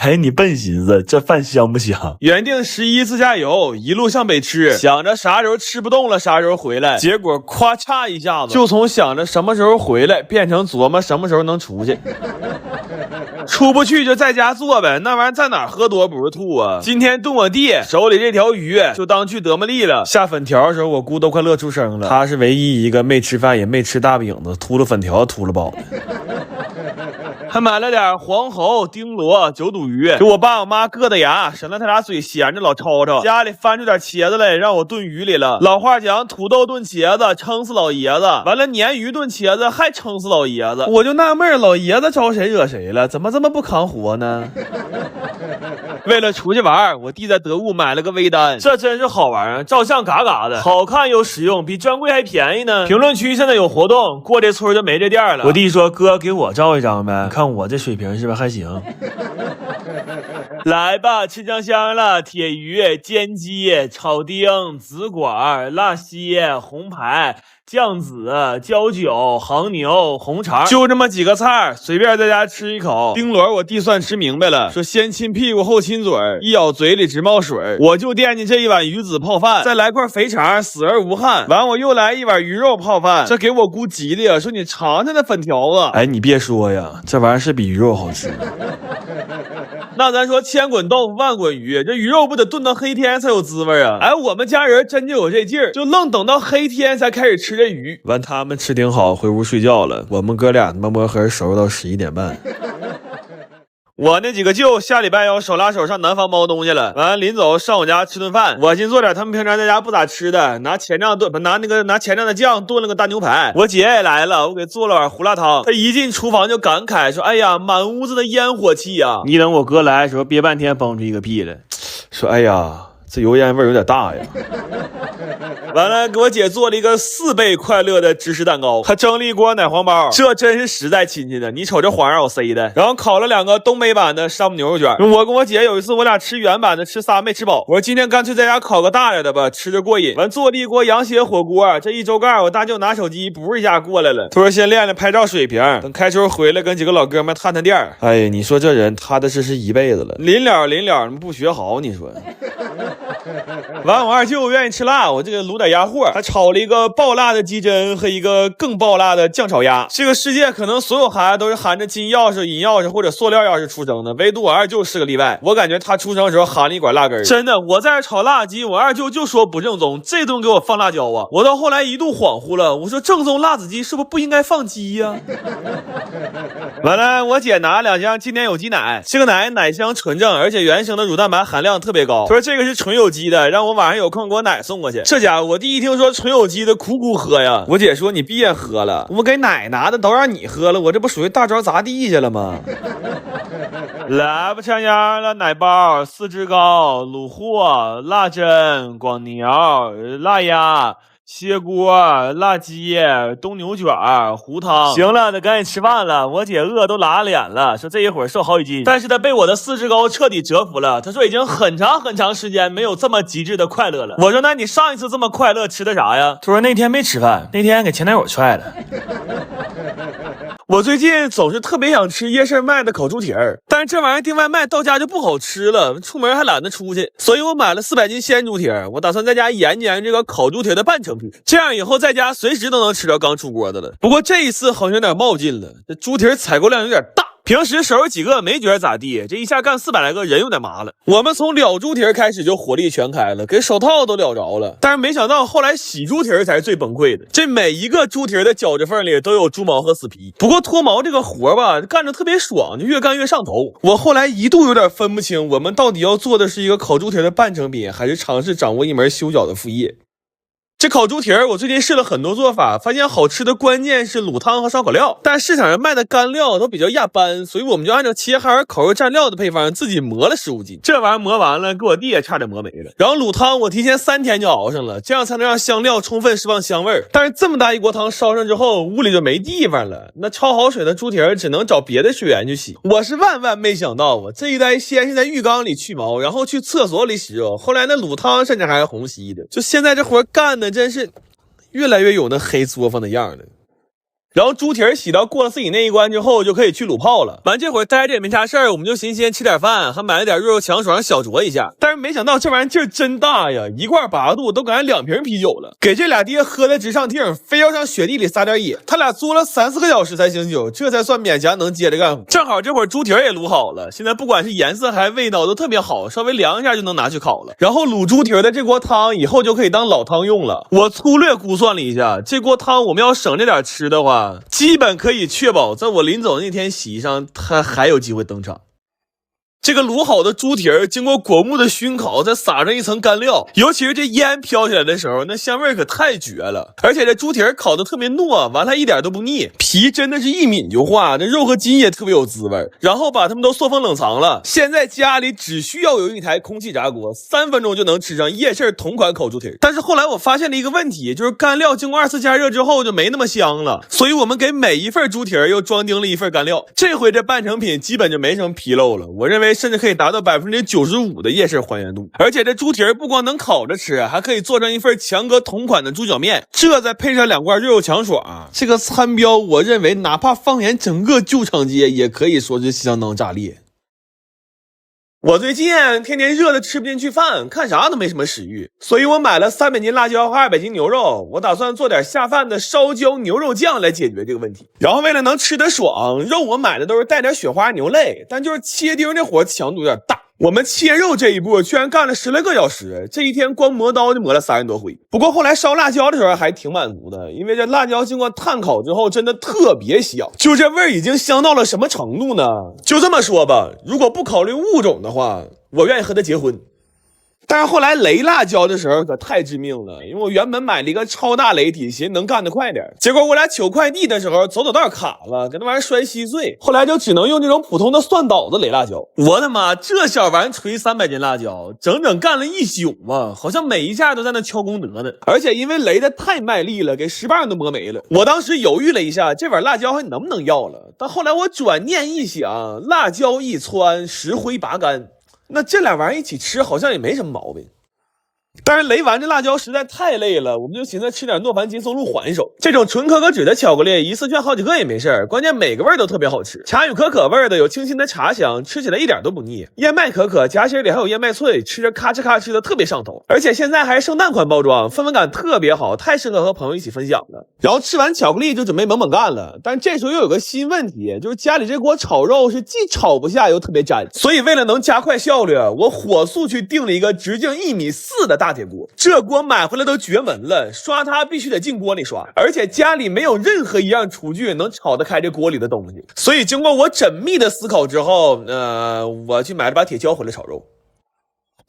哎，你笨寻思，这饭香不香？原定11自驾游，一路向北吃，想着啥时候吃不动了，啥时候回来。结果咔嚓一下子，就从想着什么时候回来，变成琢磨什么时候能出去。出不去就在家做呗，那玩意儿在哪喝多不是吐啊？今天炖我弟手里这条鱼，就当去德玛利了。下粉条的时候，我姑都快乐出声了。他是唯一一个没吃饭也没吃大饼子，秃噜粉条秃噜饱的。还买了点黄喉、丁螺、九肚鱼，给我爸我妈硌的牙，省得他俩嘴闲着老吵吵。家里翻出点茄子来，让我炖鱼里了。老话讲，土豆炖茄子撑死老爷子，完了鲶鱼炖茄子还撑死老爷子。我就纳闷，老爷子招谁惹谁了？怎么这么不扛活呢？为了出去玩，我弟在得物买了个微单，这真是好玩啊！照相嘎嘎的，好看又实用，比专柜还便宜呢。评论区现在有活动，过这村就没这店了。我弟说：“哥，给我照一张呗，看我这水平是不是还行？”来吧，吃酱香了，铁鱼、煎鸡、炒丁、紫管、辣蟹、红排、酱紫、焦酒、杭牛、红肠，就这么几个菜，随便在家吃一口。丁螺我弟算吃明白了，说先亲屁股后亲嘴，一咬嘴里直冒水。我就惦记这一碗鱼子泡饭，再来块肥肠，死而无憾。完我又来一碗鱼肉泡饭，这给我姑急的呀，说你尝尝那粉条子。哎，你别说呀，这玩意儿是比鱼肉好吃。那咱说千滚豆腐万滚鱼，这鱼肉不得炖到黑天才有滋味啊！哎，我们家人真就有这劲儿，就愣等到黑天才开始吃这鱼。完，他们吃挺好，回屋睡觉了。我们哥俩他妈摸黑收拾到11点半。我那几个舅下礼拜要手拉手上南方猫东西了，完了临走上我家吃顿饭。我寻做点他们平常在家不咋吃的，拿前账的酱炖了个大牛排。我姐也来了，我给做了碗胡辣汤。她一进厨房就感慨说：“哎呀，满屋子的烟火气呀！”你等我哥来的时候，憋半天蹦出一个屁来，说：“哎呀，这油烟味有点大呀。”完了，给我姐做了一个4倍快乐的芝士蛋糕，还蒸了一锅奶黄包，这真是实在亲戚的。你瞅这黄让我塞的，然后烤了2个东北版的山姆牛肉卷。我跟我姐有一次，我俩吃原版的，吃仨没吃饱。我说今天干脆在家烤个大点的吧，吃着过瘾。完做了一锅羊血火锅，这一周盖我大舅拿手机补一下过来了，他说先练练拍照水平，等开春回来跟几个老哥们探探店。哎，你说这人踏踏实实一辈子了，临了不学好，你说。完，我二舅愿意吃辣，我这个卤点鸭货，还炒了一个爆辣的鸡胗和一个更爆辣的酱炒鸭。这个世界可能所有孩子都是含着金钥匙、银钥匙或者塑料钥匙出生的，唯独我二舅是个例外。我感觉他出生的时候含了一管辣根。真的，我在这炒辣鸡，我二舅就说不正宗，这顿给我放辣椒啊！我到后来一度恍惚了，我说正宗辣子鸡是不应该放鸡呀？完了，我姐拿2箱今年有机奶，这个奶香纯正，而且原生的乳蛋白含量特别高。她说这个是纯有机的，让我晚上有空给我奶送过去。这家伙，我第一听说纯有机的，苦喝呀。我姐说你别喝了，我给奶拿的都让你喝了，我这不属于大招砸地去了吗？来吧，全家了，奶包、4汁糕、卤货、辣胗、广牛、辣鸭。歇锅、辣鸡、东牛卷、糊汤。行了，得赶紧吃饭了。我姐饿都拉脸了，说这一会儿瘦好几斤，但是她被我的4汁糕彻底折服了。她说已经很长时间没有这么极致的快乐了。我说那你上一次这么快乐吃的啥呀？她说那天没吃饭，那天给前男友踹了。我最近总是特别想吃夜市卖的烤猪蹄儿，但是这玩意儿订外卖到家就不好吃了，出门还懒得出去，所以我买了400斤鲜猪蹄儿，我打算在家研究这个烤猪蹄的半成品，这样以后在家随时都能吃着刚出锅的了。不过这一次好像有点冒进了，这猪蹄采购量有点大。平时收拾几个没觉得咋地，这一下干400来个人有点麻了。我们从了猪蹄开始就火力全开了，给手套都了着了，但是没想到后来洗猪蹄才是最崩溃的。这每一个猪蹄的脚趾缝里都有猪毛和死皮。不过脱毛这个活吧，干着特别爽，就越干越上头。我后来一度有点分不清，我们到底要做的是一个烤猪蹄的半成品，还是尝试掌握一门修脚的副业。这烤猪蹄我最近试了很多做法，发现好吃的关键是卤汤和烧烤料，但市场上卖的干料都比较压班，所以我们就按照切哈尔烤肉蘸料的配方自己磨了15斤。这玩意儿磨完了，给我弟也差点磨没了。然后卤汤我提前3天就熬上了，这样才能让香料充分释放香味。但是这么大一锅汤烧上之后，屋里就没地方了，那焯好水的猪蹄只能找别的水源去洗。我是万万没想到啊，这一代先是在浴缸里去毛，然后去厕所里洗肉，后来那卤汤甚至还是虹吸的。就现在这活干的真是越来越有那黑作坊的样了。然后猪蹄洗到过了自己那一关之后，就可以去卤泡了。完这会儿待着也没啥事儿，我们就寻思先吃点饭，还买了点肉肉强爽小酌一下。但是没想到这玩意儿劲儿真大呀，一罐8度都感觉2瓶啤酒了。给这俩爹喝的直上腚，非要上雪地里撒点野。他俩作了3、4个小时才醒酒，这才算勉强能接着干活。正好这会儿猪蹄也卤好了，现在不管是颜色还是味道都特别好，稍微凉一下就能拿去烤了。然后卤猪蹄的这锅汤以后就可以当老汤用了。我粗略估算了一下，这锅汤我们要省着点吃的话，基本可以确保在我临走那天席上，他还有机会登场。这个卤好的猪蹄经过果木的熏烤，再撒上一层干料，尤其是这烟飘起来的时候，那香味可太绝了。而且这猪蹄烤的特别糯，完了一点都不腻，皮真的是一抿就化，这肉和筋也特别有滋味。然后把它们都塑封冷藏了，现在家里只需要有一台空气炸锅，3分钟就能吃上夜市同款烤猪蹄。但是后来我发现了一个问题，就是干料经过2次加热之后就没那么香了，所以我们给每一份猪蹄又装订了一份干料。这回这半成品基本就没什么纰漏了，我认为甚至可以达到95%的夜市还原度。而且这猪蹄不光能烤着吃，还可以做成一份强哥同款的猪脚面，这再配上2罐肉肉强爽，这个餐标我认为哪怕放眼整个旧厂街也可以说是相当炸裂。我最近天天热的吃不进去饭，看啥都没什么食欲，所以我买了300斤辣椒和200斤牛肉，我打算做点下饭的烧焦牛肉酱来解决这个问题。然后为了能吃得爽，肉我买的都是带点雪花牛肋，但就是切丁这活强度有点大。我们切肉这一步居然干了10来个小时，这一天光磨刀就磨了30多回。不过后来烧辣椒的时候还挺满足的，因为这辣椒经过炭烤之后真的特别香，就这味儿已经香到了什么程度呢？就这么说吧，如果不考虑物种的话，我愿意和他结婚。但是后来雷辣椒的时候可太致命了，因为我原本买了一个超大雷体，寻思能干得快点，结果我俩取快递的时候走道卡了，给那玩意儿摔稀碎，后来就只能用这种普通的蒜捣子雷辣椒。我的妈，这小玩意锤300斤辣椒，整整干了一宿啊，好像每一下都在那敲功德呢。而且因为雷的太卖力了，给石棒都磨没了。我当时犹豫了一下，这碗辣椒还能不能要了？但后来我转念一想，辣椒一窜，石灰拔干，那这俩玩意儿一起吃好像也没什么毛病。但是雷完这辣椒实在太累了，我们就寻思吃点诺凡金松露缓一手。这种纯可可脂的巧克力一次炫好几个也没事，关键每个味都特别好吃。茶与可可味的有清新的茶香，吃起来一点都不腻。燕麦可可夹心里还有燕麦脆，吃着咔哧咔哧的特别上头。而且现在还是圣诞款包装，氛围感特别好，太适合和朋友一起分享了。然后吃完巧克力就准备猛干了，但这时候又有个新问题，就是家里这锅炒肉是既炒不下又特别粘，所以为了能加快效率，我火速去订了一个直径1.4米的大铁锅。这锅买回来都绝门了，刷它必须得进锅里刷，而且家里没有任何一样厨具能炒得开这锅里的东西，所以经过我缜密的思考之后，我去买了把铁锹回来炒肉。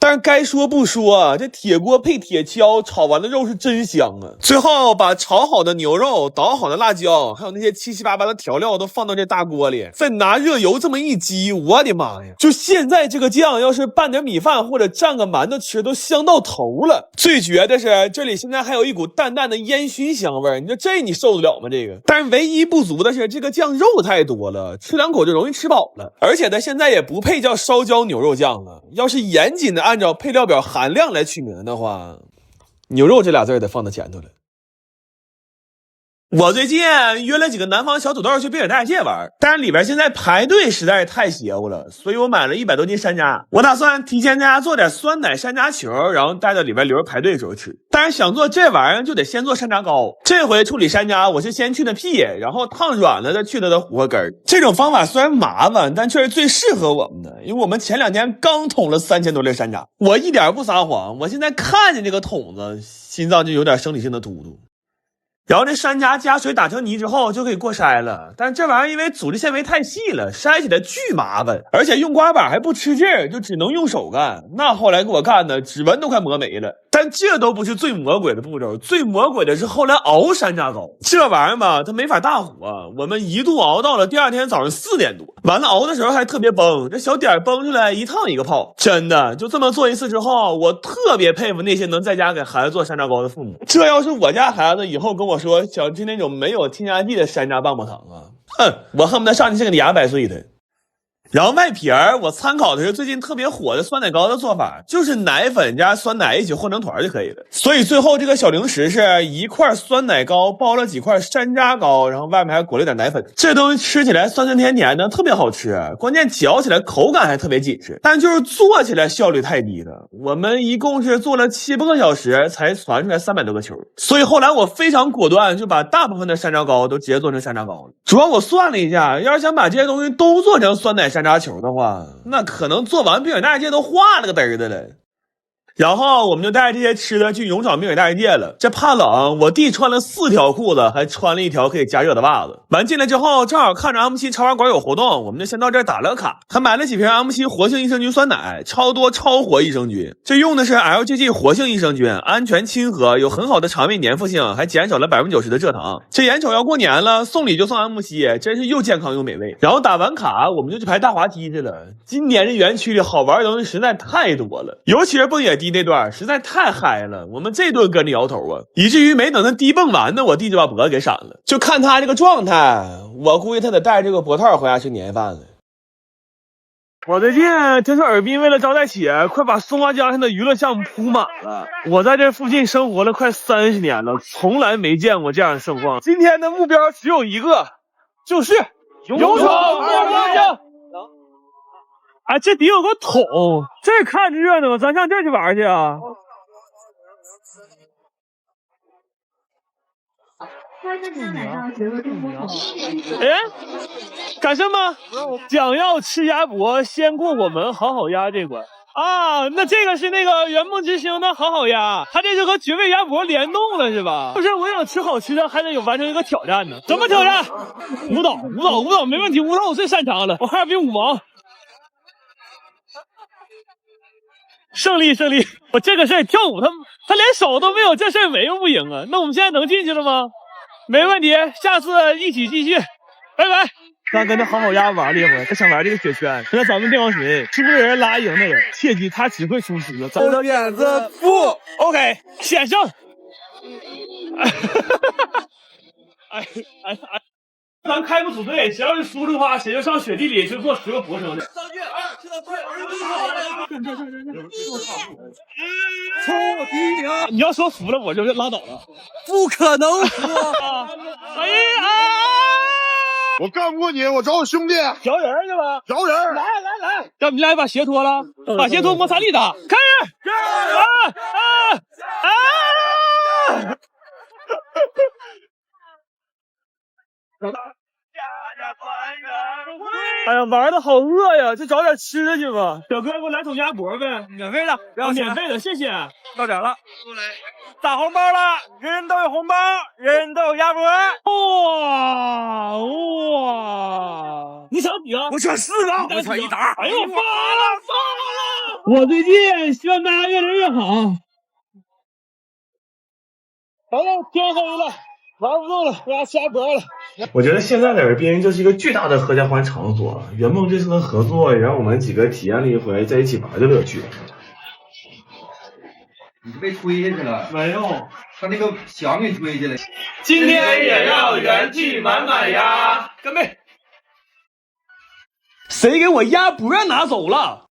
但是该说不说啊，这铁锅配铁锹炒完的肉是真香啊！最后把炒好的牛肉、捣好的辣椒，还有那些七七八八的调料都放到这大锅里，再拿热油这么一激，我的妈呀！就现在这个酱，要是拌点米饭或者蘸个馒头吃，都香到头了。最绝的是，这里现在还有一股淡淡的烟熏香味，你说这你受得了吗？这个，但是唯一不足的是，这个酱肉太多了，吃2口就容易吃饱了，而且它现在也不配叫烧焦牛肉酱了，要是严谨的按照配料表含量来取名的话，牛肉这俩字得放到前头了。我最近约了几个南方小土豆去贝尔大界玩，但是里边现在排队实在是太邪乎了，所以我买了100多斤山楂。我打算提前在家做点酸奶山楂球，然后带到里边留着排队的时候吃。但是想做这玩意儿就得先做山楂糕。这回处理山楂，我是先去的屁，然后烫软了再去它的核根。这种方法虽然麻烦，但却是最适合我们的，因为我们前2天刚捅了3000多粒山楂。我一点不撒谎，我现在看见这个桶子，心脏就有点生理性的突突。然后这山楂加水打成泥之后就可以过筛了，但这玩意儿因为组织纤维太细了，筛起来巨麻烦，而且用刮板还不吃劲儿，就只能用手干。那后来给我干的指纹都快磨没了。但这都不是最魔鬼的步骤，最魔鬼的是后来熬山楂糕。这玩意儿吧，它没法大火，我们一度熬到了第2天早上4点多。完了熬的时候还特别崩，这小点崩出来一烫一个泡。真的就这么做一次之后，我特别佩服那些能在家给孩子做山楂糕的父母。这要是我家孩子以后跟我说想吃那种没有添加剂的山楂棒棒糖啊，哼，我恨不得上去先给你牙掰碎的。然后麦皮儿，我参考的是最近特别火的酸奶糕的做法，就是奶粉加酸奶一起和成团就可以了。所以最后这个小零食是一块酸奶糕包了几块山楂糕，然后外面还裹了点奶粉。这东西吃起来酸酸甜甜的，特别好吃，关键嚼起来口感还特别紧实，但就是做起来效率太低了。我们一共是做了7、8个小时才传出来300多个球，所以后来我非常果断，就把大部分的山楂糕都直接做成山楂糕了。主要我算了一下，要是想把这些东西都做成酸奶山楂球的话，那可能做完冰雪大世界都化了个嘚儿的了。然后我们就带着这些吃的去勇闯冰雪大世界了。这怕冷，我弟穿了4条裤子，还穿了1条可以加热的袜子。完进来之后，正好看着 M7 超玩馆有活动，我们就先到这儿打了个卡，还买了几瓶 M7 活性益生菌酸奶，超多超活益生菌。这用的是 LGG 活性益生菌，安全亲和，有很好的肠胃粘附性，还减少了90%的蔗糖。这眼瞅要过年了，送礼就送 M7，真是又健康又美味。然后打完卡，我们就去排大滑梯去了。今年这园区里好玩的东西实在太多了，尤其是蹦野迪那段实在太嗨了，我们这顿跟着摇头啊，以至于没等他低蹦完呢，我弟就把脖子给闪了。就看他这个状态，我估计他得带这个脖套回家吃年夜饭了。我最近听说尔滨为了招待企业，快把松花江上的娱乐项目铺满了。我在这附近生活了快30年了，从来没见过这样的盛况。今天的目标只有一个，就是勇闯松花江。哎，这得有个桶，这看着热闹，咱上这去玩去啊！哎，干什么？将要吃鸭脖，先过我们好好鸭这关啊！那这个是那个圆梦之星的好好鸭，它这是和绝味鸭脖联动了是吧？不是，我想吃好吃的，还得有完成一个挑战呢。怎么挑战？舞蹈没问题，舞蹈我最擅长了，我哈尔滨舞王。胜利！我这个事儿跳舞，他连手都没有，这事儿没用不赢啊！那我们现在能进去了吗？没问题，下次一起继续，拜拜。刚跟他好好鸭玩了一会儿，他想玩这个雪圈，那咱们电王水输的人拉赢的人，切记他只会输输的。抽点子不 OK， 险胜。咱开个组队，谁要是输的话，谁就上雪地里去做10个俯卧撑去。上去，2去到退，抽第1名。你要说服了，我就拉倒了。不可能服！哎呀！我干不过你，我找我兄弟调人去吧。找人。来，让你俩把鞋脱了，把鞋脱摩擦力打，开始！哎呀，玩的好饿呀，就找点吃的去吧。小哥，给我来桶鸭脖呗，免费的，不要免费的，谢谢。到点了，打红包了，人人都有红包，人人都有鸭脖。哇！你抢几个？我抢4个，我抢1打。哎呦，发了！我最近希望大家越来越好。好了，天黑了。玩不动了，大家下播了。我觉得现在的尔滨就是一个巨大的合家欢场所。圆梦这次的合作，也让我们几个体验了一回在一起玩的乐趣。你被推下去了？没有，他那个墙给推下来。今天也要元气满满呀！干杯！谁给我鸭脖拿走了？